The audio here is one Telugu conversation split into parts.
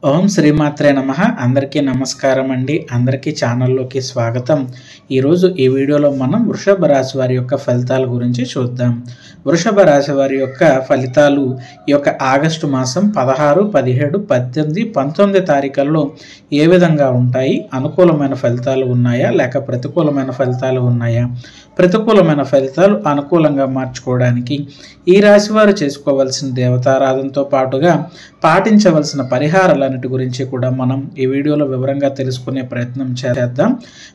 ఓం శ్రీమాత్రే నమః. అందరికీ నమస్కారం అండి. అందరికీ ఛానల్లోకి స్వాగతం. ఈరోజు ఈ వీడియోలో మనం వృషభ రాశి వారి యొక్క ఫలితాల గురించి చూద్దాం. వృషభ రాశి వారి యొక్క ఫలితాలు ఈ యొక్క ఆగస్టు మాసం 16, 17, 18, 19 తారీఖుల్లో ఏ విధంగా ఉంటాయి? అనుకూలమైన ఫలితాలు ఉన్నాయా లేక ప్రతికూలమైన ఫలితాలు ఉన్నాయా? ప్రతికూలమైన ఫలితాలు అనుకూలంగా మార్చుకోవడానికి ఈ రాశి వారు చేసుకోవాల్సిన దేవతారాధనతో పాటుగా పాటించవలసిన పరిహారాలన్నిటి గురించి కూడా మనం ఈ వీడియోలో వివరంగా తెలుసుకునే ప్రయత్నం చేద్దాం.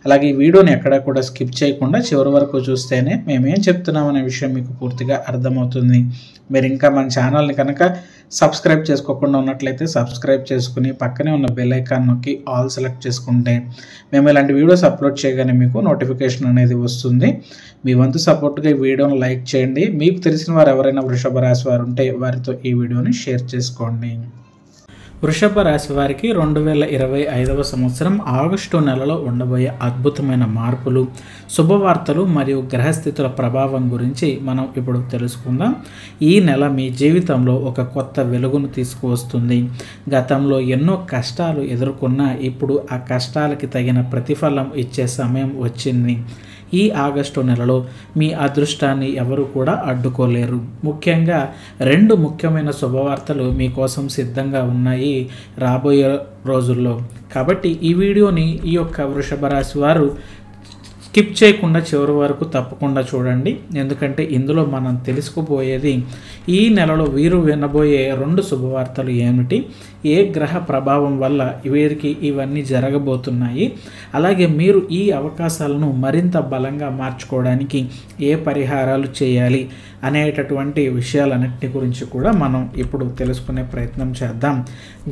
అలాగే ఈ వీడియోని ఎక్కడా కూడా స్కిప్ చేయకుండా చివరి వరకు చూస్తేనే మేమేం చెప్తున్నామనే విషయం మీకు పూర్తిగా అర్థమవుతుంది. మీరు ఇంకా మన ఛానల్ని కనుక సబ్స్క్రైబ్ చేసుకోకుండా ఉన్నట్లయితే సబ్స్క్రైబ్ చేసుకుని పక్కనే ఉన్న బెల్ ఐకాన్ నొక్కి ఆల్ సెలెక్ట్ చేసుకుంటే మేము ఇలాంటి వీడియోస్ అప్లోడ్ చేయగానే మీకు నోటిఫికేషన్ అనేది వస్తుంది. మీ వంతు సపోర్ట్గా ఈ వీడియోని లైక్ చేయండి. మీకు తెలిసిన వారు ఎవరైనా వృషభ రాశి వారు ఉంటే వారితో ఈ వీడియోని షేర్ చేసుకోండి. వృషభ రాశి వారికి 2025వ సంవత్సరం ఆగస్టు నెలలో ఉండబోయే అద్భుతమైన మార్పులు, శుభవార్తలు మరియు గ్రహస్థితుల ప్రభావం గురించి మనం ఇప్పుడు తెలుసుకుందాం. ఈ నెల మీ జీవితంలో ఒక కొత్త వెలుగును తీసుకువస్తుంది. గతంలో ఎన్నో కష్టాలు ఎదుర్కొన్నా ఇప్పుడు ఆ కష్టాలకి తగిన ప్రతిఫలం ఇచ్చే సమయం వచ్చింది. ఈ ఆగస్టు నెలలో మీ అదృష్టాన్ని ఎవరు కూడా అడ్డుకోలేరు. ముఖ్యంగా 2 ముఖ్యమైన శుభవార్తలు మీకోసం సిద్ధంగా ఉన్నాయి రాబోయే రోజుల్లో. కాబట్టి ఈ వీడియోని ఈ యొక్క వృషభ రాశి వారు స్కిప్ చేయకుండా చివరి వరకు తప్పకుండా చూడండి. ఎందుకంటే ఇందులో మనం తెలుసుకుపోయేది ఈ నెలలో వీరు వినబోయే 2 శుభవార్తలు ఏమిటి, ఏ గ్రహ ప్రభావం వల్ల వీరికి ఇవన్నీ జరగబోతున్నాయి, అలాగే మీరు ఈ అవకాశాలను మరింత బలంగా మార్చుకోవడానికి ఏ పరిహారాలు చేయాలి అనేటటువంటి విషయాలన్నిటి గురించి కూడా మనం ఇప్పుడు తెలుసుకునే ప్రయత్నం చేద్దాం.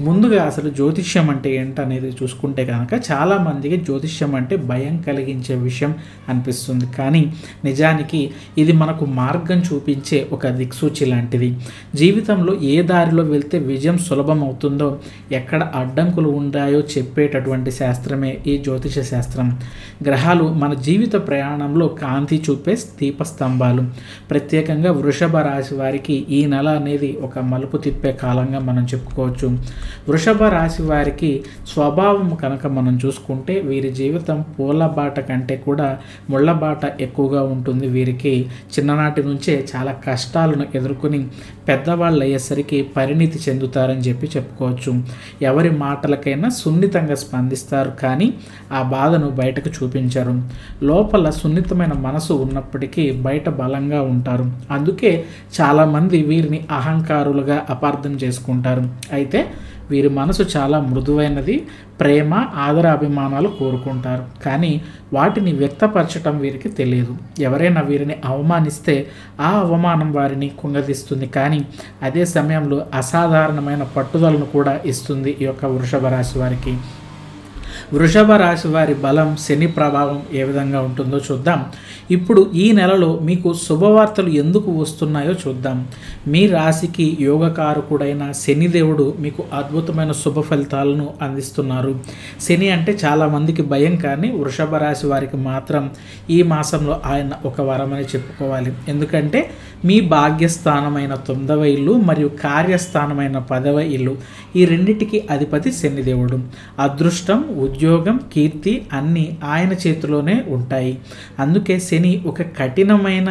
ముందుగా అసలు జ్యోతిష్యం అంటే ఏంటనేది చూసుకుంటే కనుక చాలామందికి జ్యోతిష్యం అంటే భయం కలిగించే విషయం అనిపిస్తుంది. కానీ నిజానికి ఇది మనకు మార్గం చూపించే ఒక దిక్సూచి లాంటిది. జీవితంలో ఏ దారిలో వెళ్తే విజయం సులభం అవుతుందో, ఎక్కడ అడ్డంకులు ఉన్నాయో చెప్పేటటువంటి శాస్త్రమే ఈ జ్యోతిష శాస్త్రం. గ్రహాలు మన జీవిత ప్రయాణంలో కాంతి చూపే దీపస్తంభాలు. ప్రత్యేకంగా వృషభ రాశి వారికి ఈ నెల అనేది ఒక మలుపు తిప్పే కాలంగా మనం చెప్పుకోవచ్చు. వృషభ రాశి వారికి స్వభావం కనుక మనం చూసుకుంటే వీరి జీవితం పూలబాట కంటే కూడా ముళ్ళబాట ఎక్కువగా ఉంటుంది. వీరికి చిన్ననాటి నుంచే చాలా కష్టాలను ఎదుర్కొని పెద్దవాళ్ళు అయ్యేసరికి పరిణితి చెందుతారని చెప్పుకోవచ్చు. ఎవరి మాటలకైనా సున్నితంగా స్పందిస్తారు, కానీ ఆ బాధను బయటకు చూపించరు. లోపల సున్నితమైన మనసు ఉన్నప్పటికీ బయట బలంగా ఉంటారు. అందుకే చాలామంది వీరిని అహంకారులుగా అపార్థం చేసుకుంటారు. అయితే వీరి మనసు చాలా మృదువైనది. ప్రేమ, ఆదర అభిమానాలు కోరుకుంటారు, కానీ వాటిని వ్యక్తపరచడం వీరికి తెలియదు. ఎవరైనా వీరిని అవమానిస్తే ఆ అవమానం వారిని కుంగదీస్తుంది, కానీ అదే సమయంలో అసాధారణమైన పట్టుదలను కూడా ఇస్తుంది ఈ యొక్క వృషభ రాశి వారికి. వృషభ రాశి వారి బలం, శని ప్రభావం ఏ విధంగా ఉంటుందో చూద్దాం. ఇప్పుడు ఈ నెలలో మీకు శుభవార్తలు ఎందుకు వస్తున్నాయో చూద్దాం. మీ రాశికి యోగకారకుడైన శనిదేవుడు మీకు అద్భుతమైన శుభ ఫలితాలను అందిస్తున్నారు. శని అంటే చాలామందికి భయం, కానీ వృషభ రాశి వారికి మాత్రం ఈ మాసంలో ఆయన ఒక వరమని చెప్పుకోవాలి. ఎందుకంటే మీ భాగ్యస్థానమైన 9వ ఇల్లు మరియు కార్యస్థానమైన 10వ ఇల్లు, ఈ రెండిటికి అధిపతి శనిదేవుడు. అదృష్టం, ఉద్యోగం, కీర్తి అన్నీ ఆయన చేతిలోనే ఉంటాయి. అందుకే శని ఒక కఠినమైన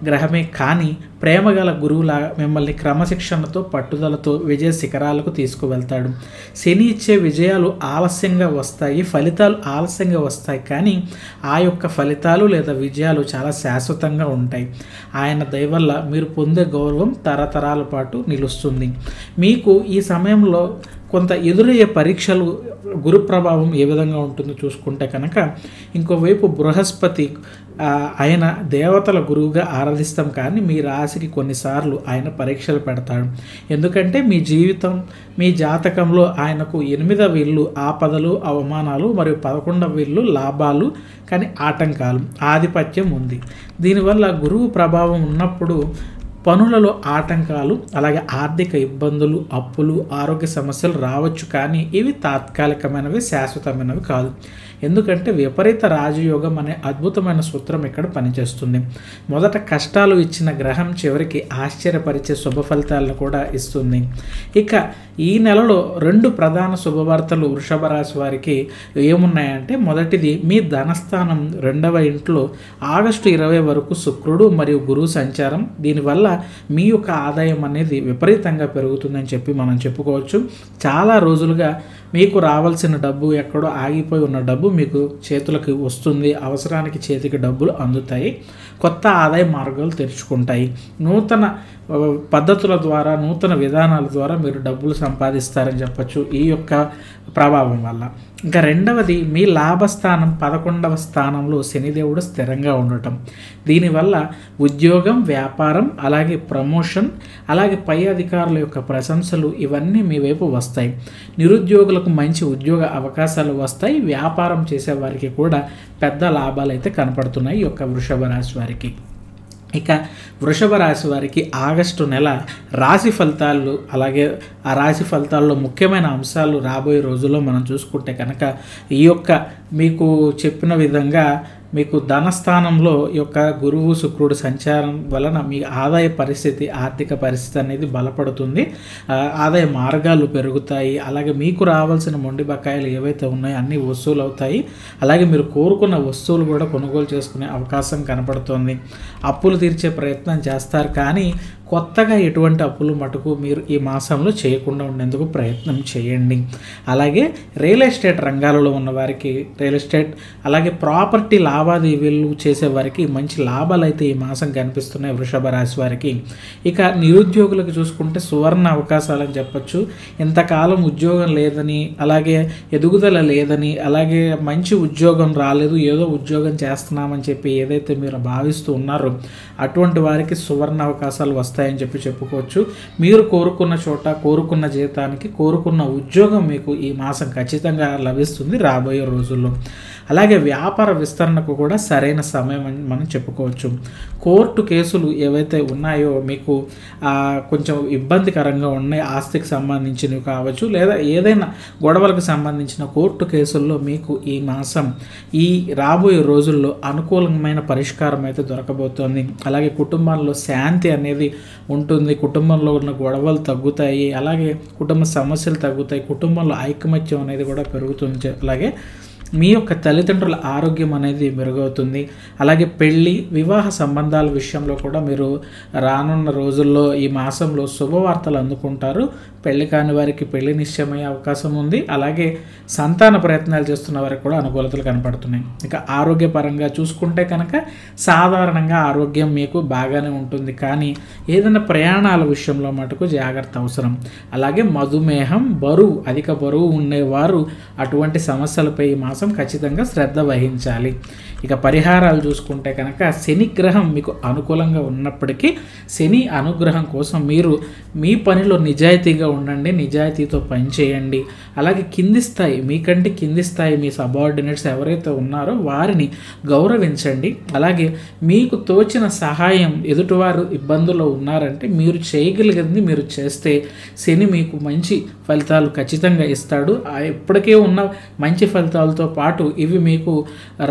గ్రహమే, కానీ ప్రేమగల గురువులా మిమ్మల్ని క్రమశిక్షణతో, పట్టుదలతో విజయ శిఖరాలకు తీసుకువెళ్తాడు. శని ఇచ్చే విజయాలు ఆలస్యంగా వస్తాయి, ఫలితాలు ఆలస్యంగా వస్తాయి, కానీ ఆ యొక్క ఫలితాలు లేదా విజయాలు చాలా శాశ్వతంగా ఉంటాయి. ఆయన దయ వల్ల మీరు పొందే గౌరవం తరతరాల పాటు నిలుస్తుంది. మీకు ఈ సమయంలో కొంత ఎదురయ్యే పరీక్షలు, గురు ప్రభావం ఏ విధంగా ఉంటుందో చూసుకుంటే కనుక, ఇంకోవైపు బృహస్పతి ఆయన దేవతల గురువుగా ఆరాధిస్తాం, కానీ మీ రాశికి కొన్నిసార్లు ఆయన పరీక్షలు పెడతాడు. ఎందుకంటే మీ జీవితం, మీ జాతకంలో ఆయనకు 8వ ఇల్లు ఆపదలు, అవమానాలు మరియు 11వ ఇల్లు లాభాలు, కానీ ఆటంకాలు, ఆధిపత్యం ఉంది. దీనివల్ల గురువు ప్రభావం ఉన్నప్పుడు పనులలో ఆటంకాలు, అలాగే ఆర్థిక ఇబ్బందులు, అప్పులు, ఆరోగ్య సమస్యలు రావచ్చు, కానీ ఇవి తాత్కాలికమైనవి, శాశ్వతమైనవి కాదు. ఎందుకంటే విపరీత రాజయోగం అనే అద్భుతమైన సూత్రం ఇక్కడ పనిచేస్తుంది. మొదట కష్టాలు ఇచ్చిన గ్రహం చివరికి ఆశ్చర్యపరిచే శుభ ఫలితాలను కూడా ఇస్తుంది. ఇక ఈ నెలలో 2 ప్రధాన శుభవార్తలు వృషభ రాశి వారికి ఏమున్నాయంటే, మొదటిది మీ ధనస్థానం 2వ ఇంట్లో ఆగస్టు 20 వరకు శుక్రుడు మరియు గురువు సంచారం. దీనివల్ల మీ యొక్క ఆదాయం అనేది విపరీతంగా పెరుగుతుందని చెప్పి మనం చెప్పుకోవచ్చు. చాలా రోజులుగా మీకు రావాల్సిన డబ్బు, ఎక్కడో ఆగిపోయి ఉన్న డబ్బు మీకు చేతులకు వస్తుంది. అవసరానికి చేతికి డబ్బులు అందుతాయి. కొత్త ఆదాయ మార్గాలు తెరుచుకుంటాయి. నూతన పద్ధతుల ద్వారా, నూతన విధానాల ద్వారా మీరు డబ్బులు సంపాదిస్తారని చెప్పచ్చు ఈ యొక్క ప్రభావం వల్ల. ఇంకా రెండవది, మీ లాభస్థానం 11వ స్థానంలో శనిదేవుడు స్థిరంగా ఉండటం. దీనివల్ల ఉద్యోగం, వ్యాపారం, అలాగే ప్రమోషన్, అలాగే పై అధికారుల యొక్క ప్రశంసలు ఇవన్నీ మీ వైపు వస్తాయి. నిరుద్యోగులకు మంచి ఉద్యోగ అవకాశాలు వస్తాయి. వ్యాపారం చేసే వారికి కూడా పెద్ద లాభాలు అయితే కనపడుతున్నాయి ఈ యొక్క వృషభ రాశి వారికి. ఇక వృషభ రాశి వారికి ఆగస్టు నెల రాశి ఫలితాలు, అలాగే ఆ రాశి ఫలితాల్లో ముఖ్యమైన అంశాలు రాబోయే రోజుల్లో మనం చూసుకుంటే కనుక, ఈ యొక్క మీకు చెప్పిన విధంగా మీకు ధనస్థానంలో ఈ యొక్క గురువు శుక్రుడు సంచారం వలన మీ ఆదాయ పరిస్థితి, ఆర్థిక పరిస్థితి అనేది బలపడుతుంది. ఆదాయ మార్గాలు పెరుగుతాయి. అలాగే మీకు రావాల్సిన మొండి బకాయిలు ఏవైతే ఉన్నాయో అన్నీ వసూలు అవుతాయి. అలాగే మీరు కోరుకున్న వస్తువులు కూడా కొనుగోలు చేసుకునే అవకాశం కనపడుతుంది. అప్పులు తీర్చే ప్రయత్నం చేస్తారు, కానీ కొత్తగా ఎటువంటి అప్పులు మటుకు మీరు ఈ మాసంలో చేయకుండా ఉండేందుకు ప్రయత్నం చేయండి. అలాగే రియల్ ఎస్టేట్ రంగాలలో ఉన్న వారికి, రియల్ ఎస్టేట్ అలాగే ప్రాపర్టీ లావాదేవీలు చేసేవారికి మంచి లాభాలు అయితే ఈ మాసం కనిపిస్తున్నాయి వృషభ రాశి వారికి. ఇక నిరుద్యోగులకు చూసుకుంటే సువర్ణ అవకాశాలని చెప్పచ్చు. ఇంతకాలం ఉద్యోగం లేదని, అలాగే ఎదుగుదల లేదని, అలాగే మంచి ఉద్యోగం రాలేదు, ఏదో ఉద్యోగం చేస్తున్నామని చెప్పి ఏదైతే మీరు భావిస్తూ ఉన్నారో అటువంటి వారికి సువర్ణ అవకాశాలు వస్తాయని చెప్పి చెప్పుకోవచ్చు. మీరు కోరుకున్న చోట, కోరుకున్న జీతానికి, కోరుకున్న ఉద్యోగం మీకు ఈ మాసం ఖచ్చితంగా లభిస్తుంది రాబోయే రోజుల్లో. అలాగే వ్యాపార విస్తరణకు కూడా సరైన సమయం అని మనం చెప్పుకోవచ్చు. కోర్టు కేసులు ఏవైతే ఉన్నాయో మీకు కొంచెం ఇబ్బందికరంగా ఉన్నాయి, ఆస్తికి సంబంధించినవి కావచ్చు, లేదా ఏదైనా గొడవలకు సంబంధించిన కోర్టు కేసుల్లో మీకు ఈ మాసం, ఈ రాబోయే రోజుల్లో అనుకూలమైన పరిష్కారం అయితే దొరకబోతోంది. అలాగే కుటుంబాల్లో శాంతి అనేది ఉంటుంది. కుటుంబంలో ఉన్న గొడవలు తగ్గుతాయి. అలాగే కుటుంబ సమస్యలు తగ్గుతాయి. కుటుంబంలో ఐకమత్యం అనేది కూడా పెరుగుతుంది. అలాగే మీ యొక్క తల్లిదండ్రుల ఆరోగ్యం అనేది మెరుగవుతుంది. అలాగే పెళ్ళి, వివాహ సంబంధాల విషయంలో కూడా మీరు రానున్న రోజుల్లో ఈ మాసంలో శుభవార్తలు అందుకుంటారు. పెళ్లి కాని వారికి పెళ్లి నిశ్చయమయ్యే అవకాశం ఉంది. అలాగే సంతాన ప్రయత్నాలు చేస్తున్న వారికి కూడా అనుకూలతలు కనపడుతున్నాయి. ఇక ఆరోగ్యపరంగా చూసుకుంటే కనుక సాధారణంగా ఆరోగ్యం మీకు బాగానే ఉంటుంది, కానీ ఏదైనా ప్రయాణాల విషయంలో మటుకు జాగ్రత్త అవసరం. అలాగే మధుమేహం, అధిక బరువు ఉండేవారు అటువంటి సమస్యలపై ఈ మాసం ఖచ్చితంగా శ్రద్ధ వహించాలి. ఇక పరిహారాలు చూసుకుంటే కనుక శని గ్రహం మీకు అనుకూలంగా ఉన్నప్పటికీ శని అనుగ్రహం కోసం మీరు మీ పనిలో నిజాయితీగా ఉండండి, నిజాయితీతో పనిచేయండి. అలాగే కింది స్థాయి, మీకంటే కింది స్థాయి మీ సబార్డినేట్స్ ఎవరైతే ఉన్నారో వారిని గౌరవించండి. అలాగే మీకు తోచిన సహాయం, ఎదుటివారు ఇబ్బందుల్లో ఉన్నారంటే మీరు చేయగలిగింది మీరు చేస్తే శని మీకు మంచి ఫలితాలు ఖచ్చితంగా ఇస్తాడు. ఇప్పటికే ఉన్న మంచి ఫలితాలతో పాటు ఇవి మీకు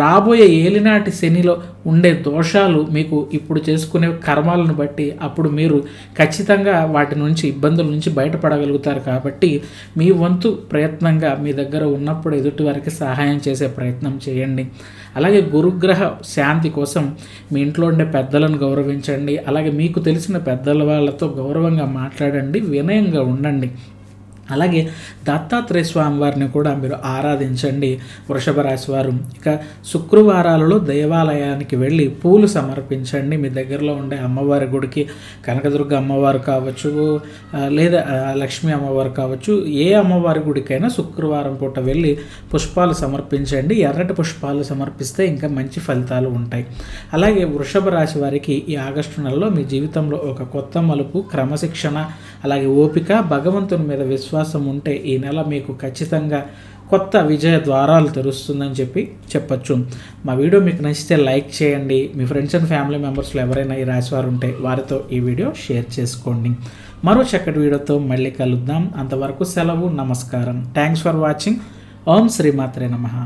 రాబోయే ఏలినాటి శనిలో ఉండే దోషాలు మీకు ఇప్పుడు చేసుకునే కర్మాలను బట్టి అప్పుడు మీరు ఖచ్చితంగా వాటి నుంచి, ఇబ్బందుల నుంచి బయటపడగలుగుతారు. కాబట్టి మీ వంతు ప్రయత్నంగా మీ దగ్గర ఉన్నప్పుడు ఎదుటి వారికి సహాయం చేసే ప్రయత్నం చేయండి. అలాగే గురుగ్రహ శాంతి కోసం మీ ఇంట్లో ఉండే పెద్దలను గౌరవించండి. అలాగే మీకు తెలిసిన పెద్దల వాళ్ళతో గౌరవంగా మాట్లాడండి, వినయంగా ఉండండి. అలాగే దత్తాత్రేయ స్వామి వారిని కూడా మీరు ఆరాధించండి వృషభ రాశి వారు. ఇక శుక్రవారాలలో దేవాలయానికి వెళ్ళి పూలు సమర్పించండి. మీ దగ్గరలో ఉండే అమ్మవారి గుడికి, కనకదుర్గ అమ్మవారు కావచ్చు, లేదా లక్ష్మీ అమ్మవారు కావచ్చు, ఏ అమ్మవారి గుడికైనా శుక్రవారం పూట వెళ్ళి పుష్పాలు సమర్పించండి. ఎర్రటి పుష్పాలు సమర్పిస్తే ఇంకా మంచి ఫలితాలు ఉంటాయి. అలాగే వృషభ రాశి వారికి ఈ ఆగస్టు నెలలో మీ జీవితంలో ఒక కొత్త మలుపు, క్రమశిక్షణ, అలాగే ఓపిక, భగవంతుని మీద విశ్వాసం ఉంటే ఈ నెల మీకు ఖచ్చితంగా కొత్త విజయ ద్వారాలు తెరుస్తుందని చెప్పచ్చు. మా వీడియో మీకు నచ్చితే లైక్ చేయండి. మీ ఫ్రెండ్స్ అండ్ ఫ్యామిలీ మెంబర్స్లో ఎవరైనా ఈ రాశివారు ఉంటే వారితో ఈ వీడియో షేర్ చేసుకోండి. మరో చక్కటి వీడియోతో మళ్ళీ కలుద్దాం. అంతవరకు సెలవు. నమస్కారం. Thanks for watching. ఓం శ్రీమాత్రే నమః.